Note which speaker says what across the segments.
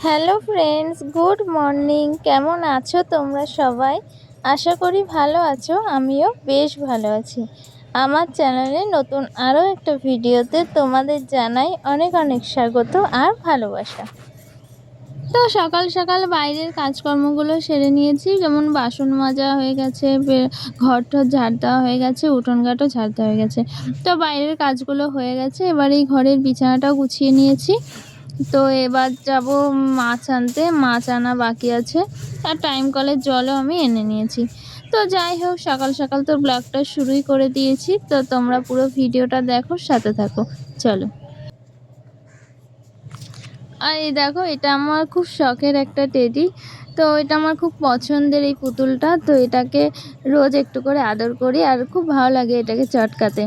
Speaker 1: Hello friends, good morning. কেমন আছো তোমরা সবাই? আশা করি ভালো আছো। আমিও বেশ ভালো আছি। আমার চ্যানেলে নতুন আরও একটা ভিডিওতে তোমাদের জানাই অনেক অনেক স্বাগত আর ভালোবাসা। তো সকাল সকাল বাইরের কাজকর্মগুলো সেরে নিয়েছি, যেমন বাসন মাজা হয়ে গেছে, ঘর টর ঝাড় দেওয়া হয়ে গেছে, উঠোন ঘাটও ঝাড় দেওয়া হয়ে গেছে। তো বাইরের কাজগুলো হয়ে গেছে, এবার এই ঘরের বিছানাটাও গুছিয়ে নিয়েছি। তো এবার যাব মাছ আনতে, মাছ আনা বাকি আছে, আর টাইম কলের জলও আমি এনে নিয়েছি। তো যাই হোক, সকাল সকাল তো ব্লগটা শুরুই করে দিয়েছি। তো তোমরা পুরো ভিডিওটা দেখো, সাথে থাকো, চলো। আর এই দেখো, এটা আমার খুব শখের একটা টেডি। তো এটা আমার খুব পছন্দের এই পুতুলটা। তো এটাকে রোজ একটু করে আদর করি, আর খুব ভালো লাগে এটাকে চটকাতে।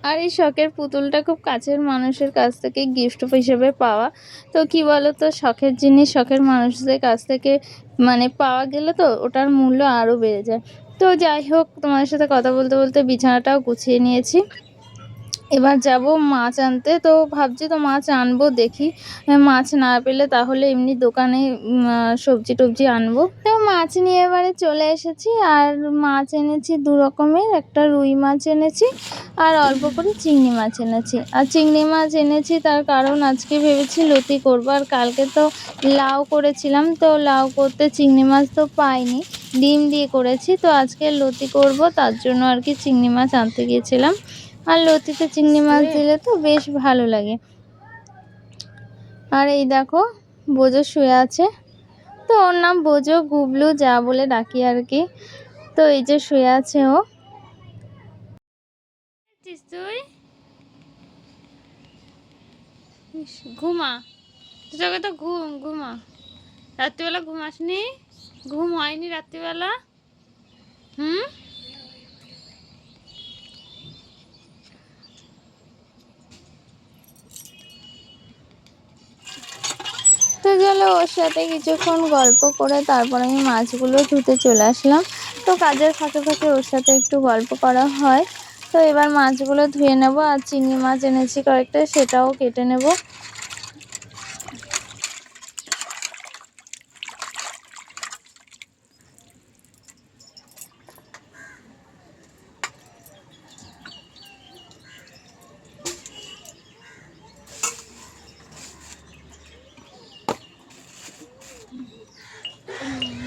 Speaker 1: আর এই শখের পুতুলটা খুব কাছের মানুষের কাছ থেকে গিফট হিসেবে পাওয়া। তো কি বলো তো, শখের জিনিস শখের মানুষদের কাছ থেকে পাওয়া গেলে তো ওটার মূল্য আরও বেড়ে যায়। তো যাই হোক, তোমাদের সাথে কথা বলতে বলতে বিছানাটাও গুছিয়ে নিয়েছি। এবার যাব মাছ আনতে। তো ভাবছি তো মাছ আনবো, দেখি মাছ না পেলে তাহলে এমনি দোকানে সবজি টবজি আনবো। তো মাছ নিয়ে এবারে চলে এসেছি, আর মাছ এনেছি দু রকমের, একটা রুই মাছ এনেছি আর অল্প করে চিংড়ি মাছ এনেছি। আর চিংড়ি মাছ এনেছি তার কারণ আজকে ভেবেছি লতি করবো, আর কালকে তো লাউ করেছিলাম। তো লাউ করতে চিংড়ি মাছ তো পাইনি, ডিম দিয়ে করেছি। তো আজকে লতি করব, তার জন্য আর কি চিংড়ি মাছ আনতে গিয়েছিলাম। আর লতিতে চিংড়ি মাছ দিলে তো বেশ ভালো লাগে। আর এই দেখো, বোজো শুয়ে আছে। তো ওর নাম বোজো, গুবলু যা বলে ডাকি আর কি। তো এই যে শুয়ে আছে ও। তুই ঘুমা, তোকে তো ঘুমা। রাত্রিবেলা ঘুমাসনি? ঘুম হয়নি রাত্রিবেলা? হুম। তো চলো, ওর সাথে কিছুক্ষণ গল্প করে তারপর আমি মাছগুলো ধুতে চলে আসলাম। তো কাজের ফাঁকে ফাঁকে ওর সাথে একটু গল্প করা হয়। তো এবার মাছগুলো ধুয়ে নেব, আর চিংড়ি মাছ এনেছি কয়েকটা, সেটাও কেটে নেব।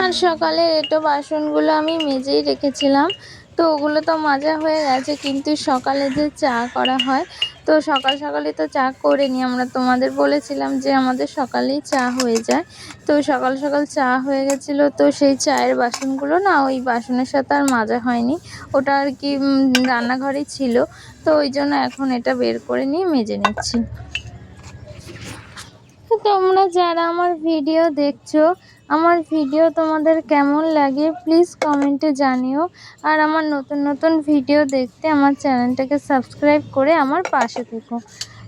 Speaker 1: আর সকালে এঁটো বাসনগুলো আমি মেজেই রেখেছিলাম। তো ওগুলো তো মাজা হয়ে গেছে, কিন্তু সকালে যে চা করা হয়, তো সকাল সকালে তো চা করে নিই আমরা। তোমাদের বলেছিলাম যে আমাদের সকালেই চা হয়ে যায়। তো সকাল সকাল চা হয়ে গেছিলো, তো সেই চায়ের বাসনগুলো না ওই বাসনের সাথে আর মাজা হয়নি। ওটা আর কি রান্নাঘরেই ছিল। তো ওই জন্য এখন এটা বের করে নিয়ে মেজে নিচ্ছি। তো তোমরা যারা আমার ভিডিও দেখছো, আমার ভিডিও তোমাদের কেমন লাগে প্লিজ কমেন্টে জানিও। আর আমার নতুন নতুন ভিডিও দেখতে আমার চ্যানেলটাকে সাবস্ক্রাইব করে আমার পাশে থেকো।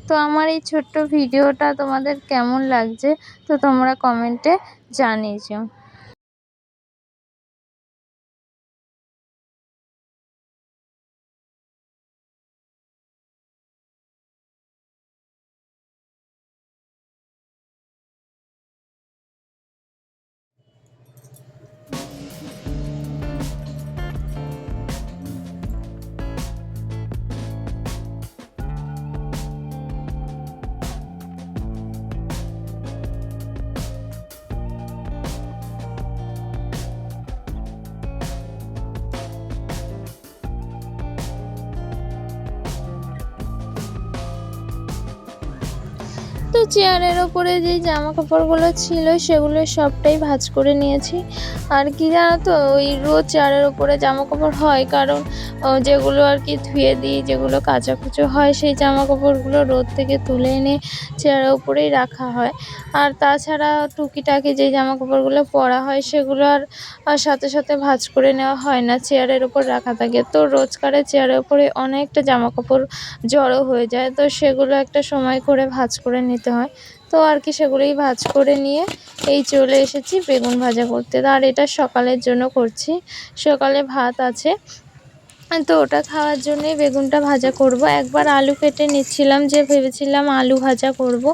Speaker 1: তো আমার এই ছোট্ট ভিডিওটা তোমাদের কেমন লাগছে, তো তোমরা কমেন্টে জানিও। তো চেয়ারের ওপরে যে জামা কাপড়গুলো ছিল সেগুলো সবটাই ভাঁজ করে নিয়েছি। আর কি জানো তো, ওই রোজ চেয়ারের ওপরে জামা কাপড় হয়, কারণ যেগুলো আর কি ধুয়ে দিই, যেগুলো কাচাকুচো হয়, সেই জামা কাপড়গুলো রোদ থেকে তুলে এনে চেয়ারের ওপরেই রাখা হয়। আর তাছাড়া টুকিটাকি যে জামা কাপড়গুলো পরা হয় সেগুলো আর সাথে সাথে ভাঁজ করে নেওয়া হয় না, চেয়ারের ওপর রাখা থাকে। তো রোজকারের চেয়ারের ওপরে অনেকটা জামা কাপড় জড়ো হয়ে যায়, তো সেগুলো একটা সময় করে ভাঁজ করে নিতে হয়। তো আর কি সেগুলোই ভাঁজ করে নিয়ে এই চলে এসেছি বেগুন ভাজা করতে। আর এটা সকালের জন্য করছি, সকালে ভাত আছে, তো ওটা খাওয়ার জন্যই বেগুনটা ভাজা করব। একবার আলু কেটে নিচ্ছিলাম, যে ভেবেছিলাম আলু ভাজা করব।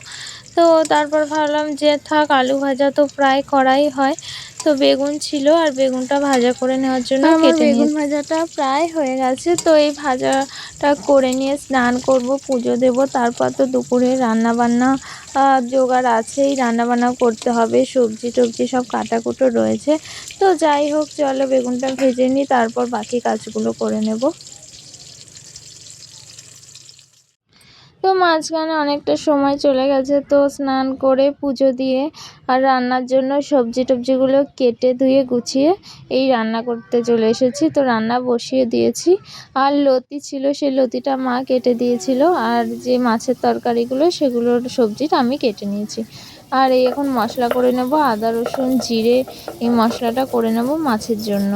Speaker 1: তো তারপর ভাবলাম যে থাক, আলু ভাজা তো প্রায় করাই হয়। তো বেগুন ছিল আর বেগুনটা ভাজা করে নেওয়ার জন্য আমার বেগুন ভাজাটা প্রায় হয়ে গেছে। তো এই ভাজাটা করে নিয়ে স্নান করব, পুজো দেব, তারপর তো দুপুরে রান্নাবান্না জোগাড় আছেই, রান্নাবান্নাও করতে হবে, সবজি টবজি সব কাটাকুটো রয়েছে। তো যাই হোক, চলো বেগুনটা ভেজে নিই, তারপর বাকি কাজগুলো করে নেব। তো মাঝখানে অনেকটা সময় চলে গেছে, তো স্নান করে পুজো দিয়ে আর রান্নার জন্য সবজি টবজিগুলো কেটে ধুয়ে গুছিয়ে এই রান্না করতে চলে এসেছি। তো রান্না বসিয়ে দিয়েছি। আর লতি ছিল, সেই লতিটা মা কেটে দিয়েছিল, আর যে মাছের তরকারিগুলো সেগুলোর সবজিটা আমি কেটে নিয়েছি। আর এই এখন মশলা করে নেব, আদা রসুন জিরে, এই মশলাটা করে নেব মাছের জন্য।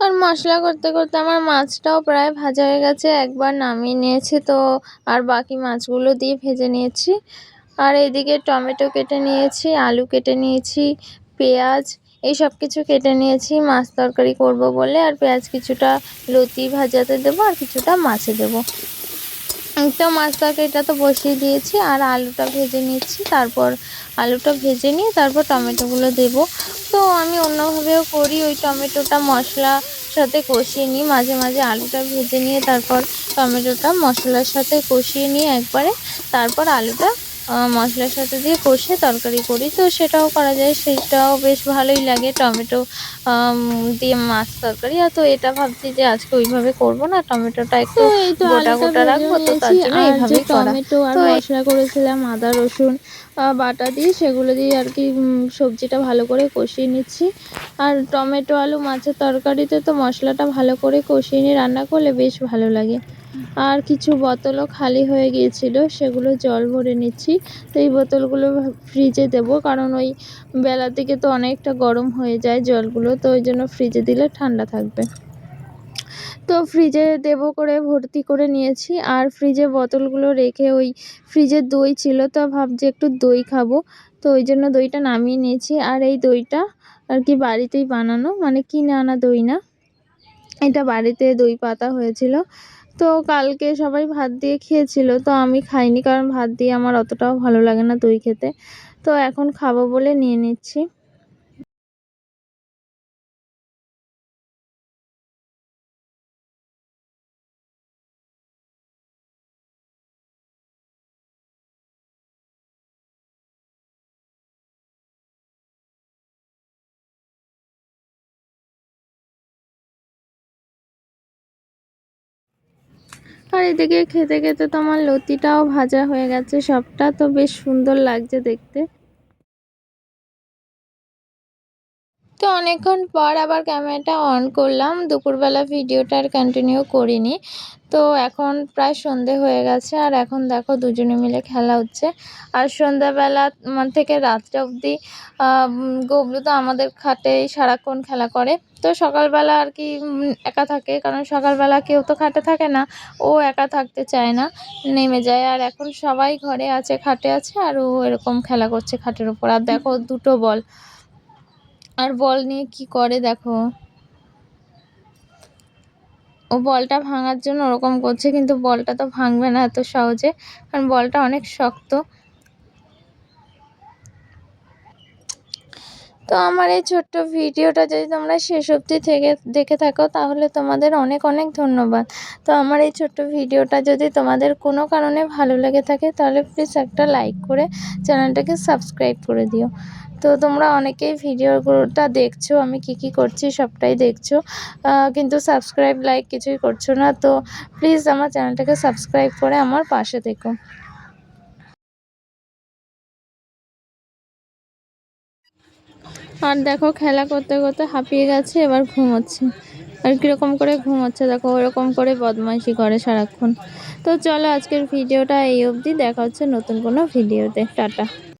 Speaker 1: আর মশলা করতে করতে আমার মাছটাও প্রায় ভাজা হয়ে গেছে, একবার নামিয়ে নিয়েছি। তো আর বাকি মাছগুলো দিয়ে ভেজে নিয়েছি। আর এইদিকে টমেটো কেটে নিয়েছি, আলু কেটে নিয়েছি, পেঁয়াজ এই সব কিছু কেটে নিয়েছি মাছ তরকারি করব বলে। আর পেঁয়াজ কিছুটা লতি ভাজাতে দেবো আর কিছুটা মাছে দেবো। তো মাছ তরকারিটা তো বসিয়ে দিয়েছি, আর আলুটা ভেজে নিচ্ছি। তারপর আলুটা ভেজে নিয়ে তারপর টমেটোগুলো দেব। তো আমি অন্যভাবেও করি, ওই টমেটোটা মশলার সাথে কষিয়ে নিই, মাঝে মাঝে আলুটা ভেজে নিয়ে তারপর টমেটোটা মশলার সাথে কষিয়ে নিয়ে একবারে, তারপর আলুটা মশলার সাথে দিয়ে কষে তরকারি করি। তো সেটাও করা যায়, সেটাও বেশ ভালোই লাগে টমেটো দিয়ে মাছ তরকারি। আর তো এটা ভাবছি যে আজকে ওইভাবে করব না, টমেটোটা একটু গোটা গোটা রাখবো, তো তার জন্য এইভাবেই করা। টমেটো আর মশলা করেছিলাম আদা রসুন বাটা দিয়ে, সেগুলো দিয়ে আর কি সবজিটা ভালো করে কষিয়ে নিচ্ছি। আর টমেটো আলু মাছের তরকারিতে তো মশলাটা ভালো করে কষিয়ে নিয়ে রান্না করলে বেশ ভালো লাগে। আর কিছু বোতলও খালি হয়ে গিয়েছিল, সেগুলো জল ভরে নিচ্ছি। তো এই বোতলগুলো ফ্রিজে দেব, কারণ ওই বেলার দিকে তো অনেকটা গরম হয়ে যায় জলগুলো, তো ওই জন্য ফ্রিজে দিলে ঠান্ডা থাকবে। তো ফ্রিজে দেবো করে ভর্তি করে নিয়েছি। আর ফ্রিজে বোতলগুলো রেখে ওই ফ্রিজে দই ছিল, তো ভাবছি একটু দই খাবো, তো ওই জন্য দইটা নামিয়ে নিয়েছি। আর এই দইটা আর কি বাড়িতেই বানানো, মানে কিনে আনা দই না, এটা বাড়িতে দই পাতা হয়েছিল। তো কালকে সবাই ভাত দিয়ে খেয়েছিল, তো আমি খাইনি, কারণ ভাত দিয়ে আমার অতটাও ভালো লাগে না দই খেতে। তো এখন খাবো বলে নিয়ে নিচ্ছি। আর এদিকে খেতে খেতে তো আমার লতিটাও ভাজা হয়ে গেছে সবটা, তো বেশ সুন্দর লাগছে দেখতে। তো অনেকক্ষণ পর আবার ক্যামেরাটা অন করলাম, দুপুরবেলা ভিডিওটা আর কন্টিনিউ করিনি। তো এখন প্রায় সন্ধে হয়ে গেছে, আর এখন দেখো দুজনে মিলে খেলা হচ্ছে। আর সন্ধ্যাবেলা থেকে রাত্রে অবধি গবলু তো আমাদের খাটেই সারাক্ষণ খেলা করে। তো সকালবেলা আর কি একা থাকে, কারণ সকালবেলা কেউ তো খাটে থাকে না, ও একা থাকতে চায় না, নেমে যায়। আর এখন সবাই ঘরে আছে, খাটে আছে, আর ও এরকম খেলা করছে খাটের উপর। আর দেখো দুটো বল, আর বল নিয়ে কি করে দেখো, ও বলটা ভাঙার জন্য ওরকম করছে, কিন্তু বলটা তো ভাঙবে না এত সহজে, কারণ বলটা অনেক শক্ত। তো আমার এই ছোট্ট ভিডিওটা যদি তোমরা শেষ অবধি থেকে দেখে থাকো, তাহলে তোমাদের অনেক অনেক ধন্যবাদ। তো আমার এই ছোট্ট ভিডিওটা যদি তোমাদের কোনো কারণে ভালো লেগে থাকে, তাহলে প্লিজ একটা লাইক করে চ্যানেলটাকে সাবস্ক্রাইব করে দিও। তো তোমরা অনেকেই ভিডিওটা দেখছো, আমি কি করছি সবটাই দেখছো, কিন্তু সাবস্ক্রাইব লাইক কিছুই করছো না। তো প্লিজ আমার চ্যানেলটাকে সাবস্ক্রাইব করে আমার পাশে থেকো। আর দেখো খেলা করতে করতে হাঁপিয়ে গেছে, এবার ঘুমোচ্ছে। আর কীরকম করে ঘুমোচ্ছে দেখো, ওরকম করে বদমাইশি করে সারাক্ষণ। তো চলো আজকের ভিডিওটা এই অবধি, দেখা হচ্ছে নতুন কোনো ভিডিওতে। টাটা।